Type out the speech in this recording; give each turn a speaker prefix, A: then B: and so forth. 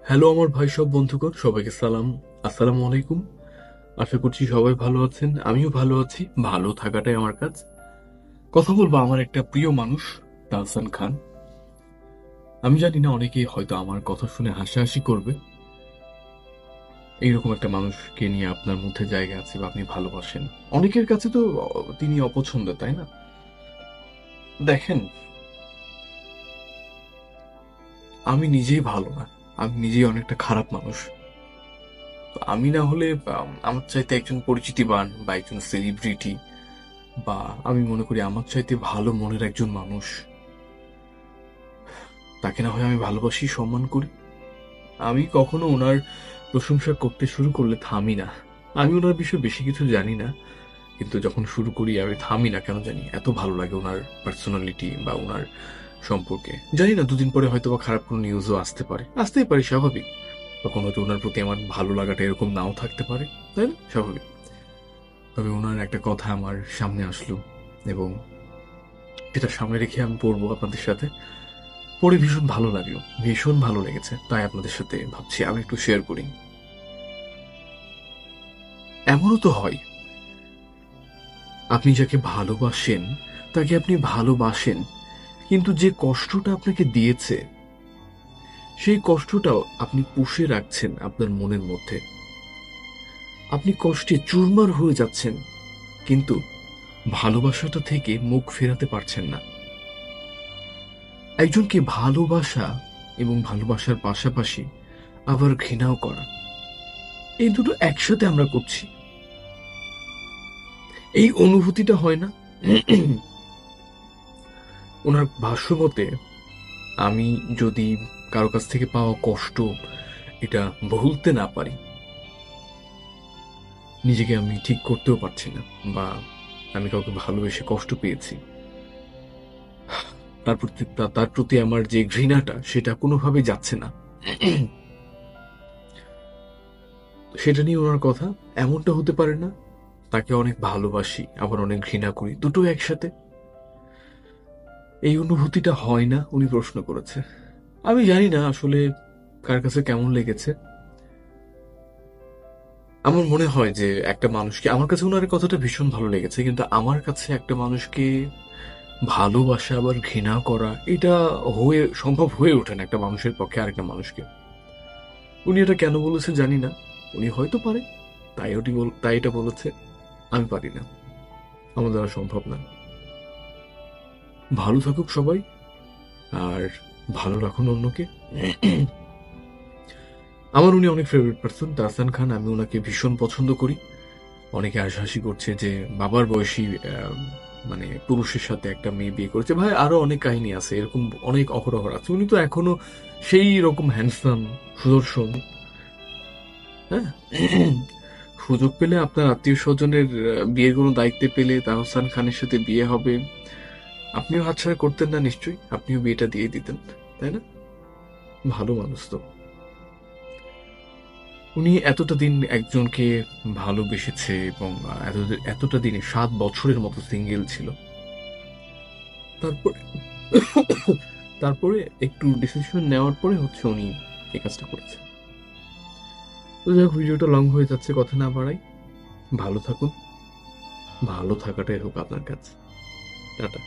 A: Hello আমার ভাই সব বন্ধুগণ, সবাইকে সালাম। আসসালামু আলাইকুম। আশা করছি সবাই ভালো আছেন, আমিও ভালো আছি। ভালো থাকাটাই আমার কাজ। কথা বলবো আমার একটা প্রিয় মানুষ, তাহসান খান। আমি জানি না অনেকেই হয়তো আমার কথা শুনে হাসাহাসি করবে। এইরকম একটা মানুষকে নিয়ে আপনার মধ্যে জায়গা আছে বা আপনি ভালোবাসেন। অনেকের কাছে তো তিনি অপছন্দ, তাই না? দেখেন, আমি নিজেই ভালো না। আমি নিজেই অনেকটা খারাপ মানুষ। তো আমি না হলে আমার চাইতে একজন পরিচিতিবান বা একজন সেলিব্রিটি, বা আমি মনে করি আমার চাইতে ভালো মনের একজন মানুষ, তাকে না হয় আমি ভালোবাসি, সম্মান করি। আমি কখনো ওনার প্রশংসা করতে শুরু করলে থামি না। আমি ওনার বিষয়ে বেশি কিছু জানি না, কিন্তু যখন শুরু করি আমি থামি না, কেন জানি এত ভালো লাগে ওনার পার্সোনালিটি বা ওনার সম্পর্কে। জানি না, দুদিন পরে হয়তো বা খারাপ কোনো নিউজও আসতেই পারে, স্বাভাবিক। তখন হয়তো ওনার প্রতি আমার ভালো লাগাটা এরকম নাও থাকতে পারে, তাই না? স্বাভাবিক। তবে ওনার একটা কথা আমার সামনে আসলো, এবং সেটা সামনে রেখে আমি পড়বো আপনাদের সাথে। পড়ে ভীষণ ভালো লাগলো, ভীষণ ভালো লেগেছে, তাই আপনাদের সাথে ভাবছি আমি একটু শেয়ার করি। এমনও তো হয়, আপনি যাকে ভালোবাসেন, তাকে আপনি ভালোবাসেন, কিন্তু যে কষ্টটা আপনাকে দিয়েছে, সেই কষ্টটাও আপনি পুষে রাখছেন আপনার মনের মধ্যে। আপনি কষ্টে চুরমার হয়ে যাচ্ছেন, কিন্তু ভালোবাসাটা থেকে মুখ ফেরাতে পারছেন না। একজনকে ভালোবাসা এবং ভালোবাসার পাশাপাশি আবার ঘৃণাও করা, এই দুটো একসাথে আমরা করছি। এই অনুভূতিটা হয় না? ওনার ভাষ্য মতে, আমি যদি কারো কাছ থেকে পাওয়া কষ্ট এটা ভুলতে না পারি, নিজেকে আমি ঠিক করতেও পারছি না, বা আমি কাউকে ভালোবেসে কষ্ট পেয়েছি, তার প্রতি আমার যে ঘৃণাটা সেটা কোনোভাবে যাচ্ছে না। সেটা নিয়ে ওনার কথা। এমনটা হতে পারে না তাকে অনেক ভালোবাসি আবার অনেক ঘৃণা করি, দুটো একসাথে? এই অনুভূতিটা হয় না? উনি প্রশ্ন করেছে। আমি জানি না আসলে কার কাছে কেমন লেগেছে। আমার মনে হয় যে একটা মানুষকে, আমার কাছে ওনার কথাটা ভীষণ ভালো লেগেছে, কিন্তু আমার কাছে একটা মানুষকে ভালোবাসা আবার ঘৃণা করা, এটা সম্ভব হয়ে ওঠে না একটা মানুষের পক্ষে আরেকটা মানুষকে। উনি এটা কেন বলেছে জানি না। উনি হয়তো পারে, তাই এটা বলেছে। আমি পারি না, আমার দ্বারা সম্ভব না। ভালো থাকুক সবাই, আর ভালো রাখুন অন্যকে। আমার উনি অনেক ফেভারিট পার্সন, তাহসান খান। আমি ওনাকে ভীষণ পছন্দ করি। অনেকে হাসাহাসি করছে যে বাবার বয়সী মানে পুরুষের সাথে একটা মেয়ে বিয়ে করেছে। ভাই, আরো অনেক কাহিনী আছে, এরকম অনেক অহরহ আছে। উনি তো এখনো সেই রকম হ্যান্ডসাম, সুদর্শন। হ্যাঁ। সুযোগ পেলে আপনার আত্মীয় স্বজনের বিয়ের কোনো দায়িত্বে পেলে তাহসান খানের সাথে বিয়ে হবে, আপনিও হাতছাড়া করতেন না নিশ্চয়ই? আপনিও বিয়েটা দিয়ে দিতেন, তাই না? ভালো মানুষ তো। উনি এতটা দিন একজনকে ভালোবেসেছে, এবং এতটা দিনে 7 বছরের মতো সিঙ্গেল ছিল। তারপরে তারপরে একটু ডিসিশন নেওয়ার পরে হচ্ছে উনি এই কাজটা করেছে। তো যাই হোক, ভিডিওটা লং হয়ে যাচ্ছে, কথা না বাড়াই। ভালো থাকুন, ভালো থাকাটাই হোক আপনার কাছে। টাটা।